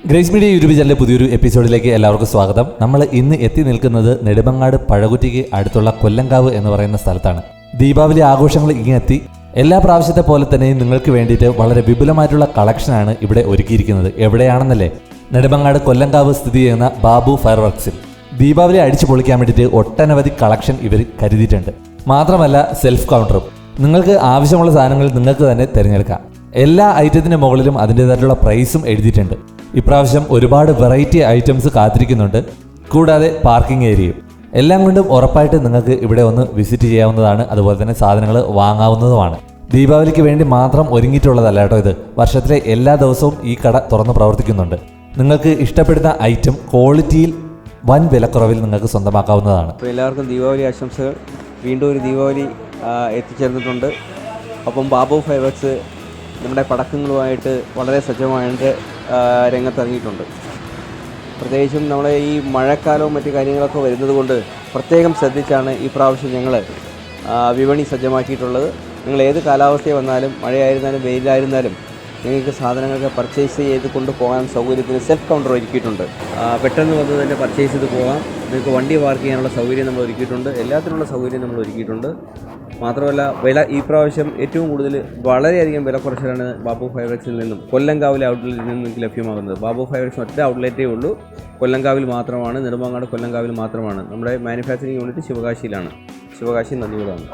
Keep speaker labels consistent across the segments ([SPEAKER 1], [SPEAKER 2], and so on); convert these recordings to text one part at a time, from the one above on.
[SPEAKER 1] Grace media YouTube ചാനലിലെ പുതിയൊരു എപ്പിസോഡിലേക്ക് എല്ലാവർക്കും സ്വാഗതം. നമ്മൾ ഇന്ന് എത്തി നിൽക്കുന്നത് നെടുമങ്ങാട് പഴകുറ്റിക്ക് അടുത്തുള്ള കൊല്ലങ്കാവ് എന്ന് പറയുന്ന സ്ഥലത്താണ്. ദീപാവലി ആഘോഷങ്ങൾ ഇങ്ങെത്തി. എല്ലാ പ്രാവശ്യത്തെ പോലെ തന്നെ നിങ്ങൾക്ക് വേണ്ടിയിട്ട് വളരെ വിപുലമായിട്ടുള്ള കളക്ഷനാണ് ഇവിടെ ഒരുക്കിയിരിക്കുന്നത്. എവിടെയാണെന്നല്ലേ? നെടുമങ്ങാട് കൊല്ലങ്കാവ് സ്ഥിതി ചെയ്യുന്ന ബാബു ഫയർ വർക്സിൽ ദീപാവലി അടിച്ചു പൊളിക്കാൻ വേണ്ടിയിട്ട് ഒട്ടനവധി കളക്ഷൻ ഇവർ കരുതിയിട്ടുണ്ട്. മാത്രമല്ല സെൽഫ് കൗണ്ടറും. നിങ്ങൾക്ക് ആവശ്യമുള്ള സാധനങ്ങൾ നിങ്ങൾക്ക് തന്നെ തിരഞ്ഞെടുക്കാം. എല്ലാ ഐറ്റത്തിൻ്റെ മുകളിലും അതിൻ്റേതായിട്ടുള്ള പ്രൈസും എഴുതിയിട്ടുണ്ട്. ഇപ്രാവശ്യം ഒരുപാട് വെറൈറ്റി ഐറ്റംസ് കാത്തിരിക്കുന്നുണ്ട്. കൂടാതെ പാർക്കിംഗ് ഏരിയയും എല്ലാം കൊണ്ടും ഉറപ്പായിട്ട് നിങ്ങൾക്ക് ഇവിടെ ഒന്ന് വിസിറ്റ് ചെയ്യാവുന്നതാണ്. അതുപോലെ തന്നെ സാധനങ്ങൾ വാങ്ങാവുന്നതുമാണ്. ദീപാവലിക്ക് വേണ്ടി മാത്രം ഒരുങ്ങിയിട്ടുള്ളതല്ല കേട്ടോ ഇത്. വർഷത്തിലെ എല്ലാ ദിവസവും ഈ കട തുറന്ന് പ്രവർത്തിക്കുന്നുണ്ട്. നിങ്ങൾക്ക് ഇഷ്ടപ്പെടുന്ന ഐറ്റം ക്വാളിറ്റിയിൽ വൻ വിലക്കുറവിൽ നിങ്ങൾക്ക് സ്വന്തമാക്കാവുന്നതാണ്.
[SPEAKER 2] എല്ലാവർക്കും ദീപാവലി ആശംസകൾ. വീണ്ടും ഒരു ദീപാവലി എത്തിച്ചേർന്നിട്ടുണ്ട്. അപ്പം ബാബു ഫയർ വർക്സ് നമ്മുടെ പടക്കങ്ങളുമായിട്ട് വളരെ സജ്ജമായിട്ട് രംഗത്തിറങ്ങിയിട്ടുണ്ട്. പ്രത്യേകിച്ചും നമ്മളെ ഈ മഴക്കാലവും മറ്റു കാര്യങ്ങളൊക്കെ വരുന്നത് കൊണ്ട് പ്രത്യേകം ശ്രദ്ധിച്ചാണ് ഈ പ്രാവശ്യം ഞങ്ങൾ വിപണി സജ്ജമാക്കിയിട്ടുള്ളത്. നിങ്ങൾ ഏത് കാലാവസ്ഥയിൽ വന്നാലും, മഴയായിരുന്നാലും വെയിലായിരുന്നാലും, നിങ്ങൾക്ക് സാധനങ്ങൾക്ക് പർച്ചേസ് ചെയ്ത് കൊണ്ടുപോകാൻ സൗകര്യത്തിന് സെൽഫ് കൗണ്ടർ ഒരുക്കിയിട്ടുണ്ട്. പെട്ടെന്ന് വന്ന് തന്നെ പർച്ചേസ് ചെയ്ത് പോകാം. നിങ്ങൾക്ക് വണ്ടി പാർക്ക് ചെയ്യാനുള്ള സൗകര്യം നമ്മൾ ഒരുക്കിയിട്ടുണ്ട്. എല്ലാത്തിനുള്ള സൗകര്യം നമ്മൾ ഒരുക്കിയിട്ടുണ്ട്. മാത്രമല്ല വില ഈ പ്രാവശ്യം ഏറ്റവും കൂടുതൽ വളരെയധികം വില കുറച്ചിലാണ് ബാബു ഫയർ വർക്സിൽ നിന്നും കൊല്ലങ്കാവിലെ ഔട്ട്ലെറ്റിൽ നിന്നും നിങ്ങൾക്ക് ലഭ്യമാകുന്നത്. ബാബു ഫയർ വർക്സിന് ഒറ്റ ഔട്ട്ലെറ്റേ ഉള്ളൂ. കൊല്ലങ്കാവിൽ മാത്രമാണ്, നെടുമങ്ങാട് കൊല്ലങ്കാവിൽ മാത്രമാണ്. നമ്മുടെ മാനുഫാക്ചറിങ് യൂണിറ്റ് ശിവകാശിയിലാണ്. ശിവകാശി നന്ദിയോടാണ്.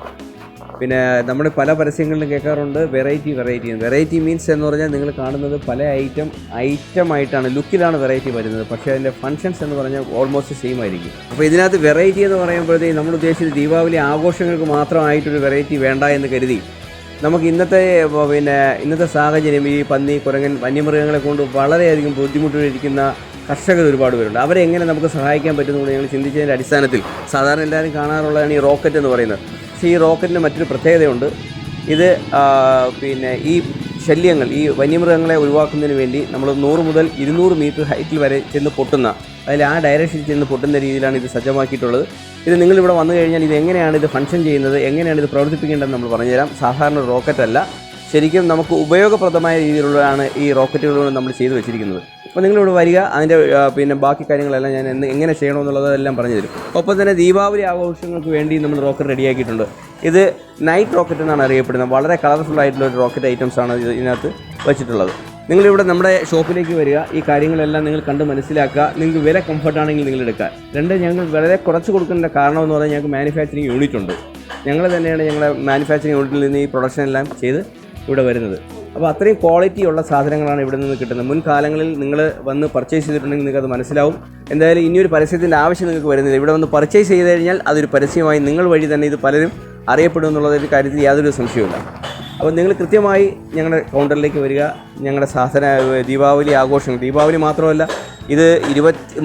[SPEAKER 2] പിന്നെ നമ്മുടെ പല പരസ്യങ്ങളിലും കേൾക്കാറുണ്ട് വെറൈറ്റി മീൻസ് എന്ന് പറഞ്ഞാൽ നിങ്ങൾ കാണുന്നത് പല ഐറ്റമായിട്ടാണ്, ലുക്കിലാണ് വെറൈറ്റി വരുന്നത്. പക്ഷേ അതിൻ്റെ ഫങ്ഷൻസ് എന്ന് പറഞ്ഞാൽ ഓൾമോസ്റ്റ് സെയിം ആയിരിക്കും. അപ്പോൾ ഇതിനകത്ത് വെറൈറ്റി എന്ന് പറയുമ്പോഴത്തേക്കും നമ്മൾ ഉദ്ദേശിച്ചത് ദീപാവലി ആഘോഷങ്ങൾക്ക് മാത്രമായിട്ടൊരു വെറൈറ്റി വേണ്ട എന്ന് കരുതി നമുക്ക് ഇന്നത്തെ സാഹചര്യം ഈ പന്നി, കുരങ്ങൻ, വന്യമൃഗങ്ങളെ കൊണ്ട് വളരെയധികം ബുദ്ധിമുട്ടിരിക്കുന്ന കർഷകർ ഒരുപാട് പേരുണ്ട്. അവരെ എങ്ങനെ നമുക്ക് സഹായിക്കാൻ പറ്റുന്നത് ഞങ്ങൾ ചിന്തിച്ചതിൻ്റെ അടിസ്ഥാനത്തിൽ സാധാരണ എല്ലാവരും കാണാറുള്ളതാണ് ഈ റോക്കറ്റ് എന്ന് പറയുന്നത്. പക്ഷേ ഈ റോക്കറ്റിന് മറ്റൊരു പ്രത്യേകതയുണ്ട്. ഇത് ഈ ശല്യങ്ങൾ, ഈ വന്യമൃഗങ്ങളെ ഒഴിവാക്കുന്നതിന് വേണ്ടി നമ്മൾ 100 മുതൽ 200 മീറ്റർ ഹൈറ്റിൽ വരെ ചെന്ന് പൊട്ടുന്ന, അതിൽ ആ ഡയറക്ഷനിൽ ചെന്ന് പൊട്ടുന്ന രീതിയിലാണ് ഇത് സജ്ജമാക്കിയിട്ടുള്ളത്. ഇത് നിങ്ങളിവിടെ വന്നു കഴിഞ്ഞാൽ ഇത് എങ്ങനെയാണ് ഇത് ഫങ്ഷൻ ചെയ്യുന്നത്, എങ്ങനെയാണ് ഇത് പ്രവർത്തിപ്പിക്കേണ്ടതെന്ന് നമ്മൾ പറഞ്ഞുതരാം. സാധാരണ ഒരു റോക്കറ്റല്ല, ശരിക്കും നമുക്ക് ഉപയോഗപ്രദമായ രീതിയിലുള്ളതാണ് ഈ റോക്കറ്റുകളോട് നമ്മൾ ചെയ്തു വെച്ചിരിക്കുന്നത്. അപ്പോൾ നിങ്ങളിവിടെ വരിക, അതിൻ്റെ ബാക്കി കാര്യങ്ങളെല്ലാം ഞാൻ എങ്ങനെ ചെയ്യണമെന്നുള്ളതെല്ലാം പറഞ്ഞു തരും. ഒപ്പം തന്നെ ദീപാവലി ആഘോഷങ്ങൾക്ക് വേണ്ടി നമ്മൾ റോക്കറ്റ് റെഡിയാക്കിയിട്ടുണ്ട്. ഇത് നൈറ്റ് റോക്കറ്റ് എന്നാണ് അറിയപ്പെടുന്നത്. വളരെ കളർഫുൾ ആയിട്ടുള്ള ഒരു റോക്കറ്റ് ഐറ്റംസാണ് ഇതിനകത്ത് വെച്ചിട്ടുള്ളത്. നിങ്ങളിവിടെ നമ്മുടെ ഷോപ്പിലേക്ക് വരിക, ഈ കാര്യങ്ങളെല്ലാം നിങ്ങൾ കണ്ട് മനസ്സിലാക്കുക. നിങ്ങൾക്ക് വില കംഫർട്ടാണെങ്കിൽ നിങ്ങൾ എടുക്കുക. ഞങ്ങൾ വളരെ കുറച്ച് കൊടുക്കേണ്ട കാരണം എന്ന് പറഞ്ഞാൽ ഞങ്ങൾക്ക് മാനുഫാക്ചറിങ് യൂണിറ്റ് ഉണ്ട്. ഞങ്ങൾ തന്നെയാണ് ഞങ്ങളുടെ മാനുഫാക്ചറിങ് യൂണിറ്റിൽ നിന്ന് ഈ പ്രൊഡക്ഷൻ എല്ലാം ചെയ്ത് ഇവിടെ വരുന്നത്. അപ്പോൾ അത്രയും ക്വാളിറ്റി ഉള്ള സാധനങ്ങളാണ് ഇവിടെ നിന്ന് കിട്ടുന്നത്. മുൻകാലങ്ങളിൽ നിങ്ങൾ വന്ന് പർച്ചേസ് ചെയ്തിട്ടുണ്ടെങ്കിൽ നിങ്ങൾക്കത് മനസ്സിലാവും. എന്തായാലും ഇനിയൊരു പരസ്യത്തിൻ്റെ ആവശ്യം നിങ്ങൾക്ക് വരുന്നില്ല. ഇവിടെ വന്ന് പർച്ചേസ് ചെയ്ത് കഴിഞ്ഞാൽ അതൊരു പരസ്യമായി നിങ്ങൾ വഴി തന്നെ ഇത് പലരും അറിയപ്പെടും എന്നുള്ളൊരു കാര്യത്തിൽ യാതൊരു സംശയവുമില്ല. അപ്പോൾ നിങ്ങൾ കൃത്യമായി ഞങ്ങളുടെ കൗണ്ടറിലേക്ക് വരിക. ഞങ്ങളുടെ ദീപാവലി ആഘോഷങ്ങൾ, ദീപാവലി മാത്രമല്ല, ഇത്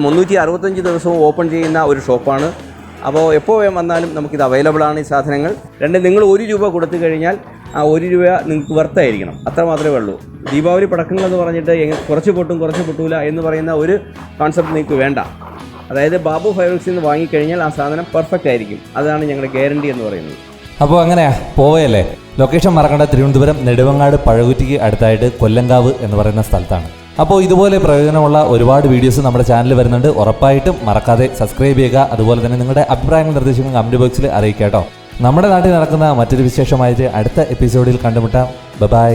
[SPEAKER 2] 365 ദിവസവും ഓപ്പൺ ചെയ്യുന്ന ഒരു ഷോപ്പാണ്. അപ്പോൾ എപ്പോൾ വന്നാലും നമുക്കിത് അവൈലബിളാണ് ഈ സാധനങ്ങൾ. നിങ്ങൾ 1 രൂപ കൊടുത്തു കഴിഞ്ഞാൽ ആ 1 രൂപ നിങ്ങൾക്ക് വർത്തായിരിക്കണം, അത്ര മാത്രമേ ഉള്ളൂ. ദീപാവലി പടക്കങ്ങളെന്ന് പറഞ്ഞിട്ട് കുറച്ച് പൊട്ടൂല എന്ന് പറയുന്ന ഒരു കോൺസെപ്റ്റ് നിങ്ങൾക്ക് വേണ്ട. അതായത് ബാബു ഫയർ വർക്സിൽ നിന്ന് വാങ്ങിക്കഴിഞ്ഞാൽ ആ സാധനം പെർഫെക്റ്റ് ആയിരിക്കും. അതാണ് ഞങ്ങളുടെ ഗ്യാരണ്ടി എന്ന് പറയുന്നത്.
[SPEAKER 1] അപ്പോൾ അങ്ങനെയാ പോവയല്ലേ? ലൊക്കേഷൻ മറക്കേണ്ട, തിരുവനന്തപുരം നെടുമങ്ങാട് പഴകുറ്റിക്ക് അടുത്തായിട്ട് കൊല്ലങ്കാവ് എന്ന് പറയുന്ന സ്ഥലത്താണ്. അപ്പോൾ ഇതുപോലെ പ്രയോജനമുള്ള ഒരുപാട് വീഡിയോസ് നമ്മുടെ ചാനലിൽ വരുന്നുണ്ട്. ഉറപ്പായിട്ടും മറക്കാതെ സബ്സ്ക്രൈബ് ചെയ്യുക. അതുപോലെ തന്നെ നിങ്ങളുടെ അഭിപ്രായങ്ങൾ, നിർദ്ദേശങ്ങൾ കമൻറ്റ് ബോക്സിൽ അറിയിക്കുക കേട്ടോ. നമ്മുടെ നാട്ടിൽ നടക്കുന്ന മറ്റൊരു വിശേഷമായിട്ട് അടുത്ത എപ്പിസോഡിൽ കണ്ടുമുട്ടാം. ബൈ.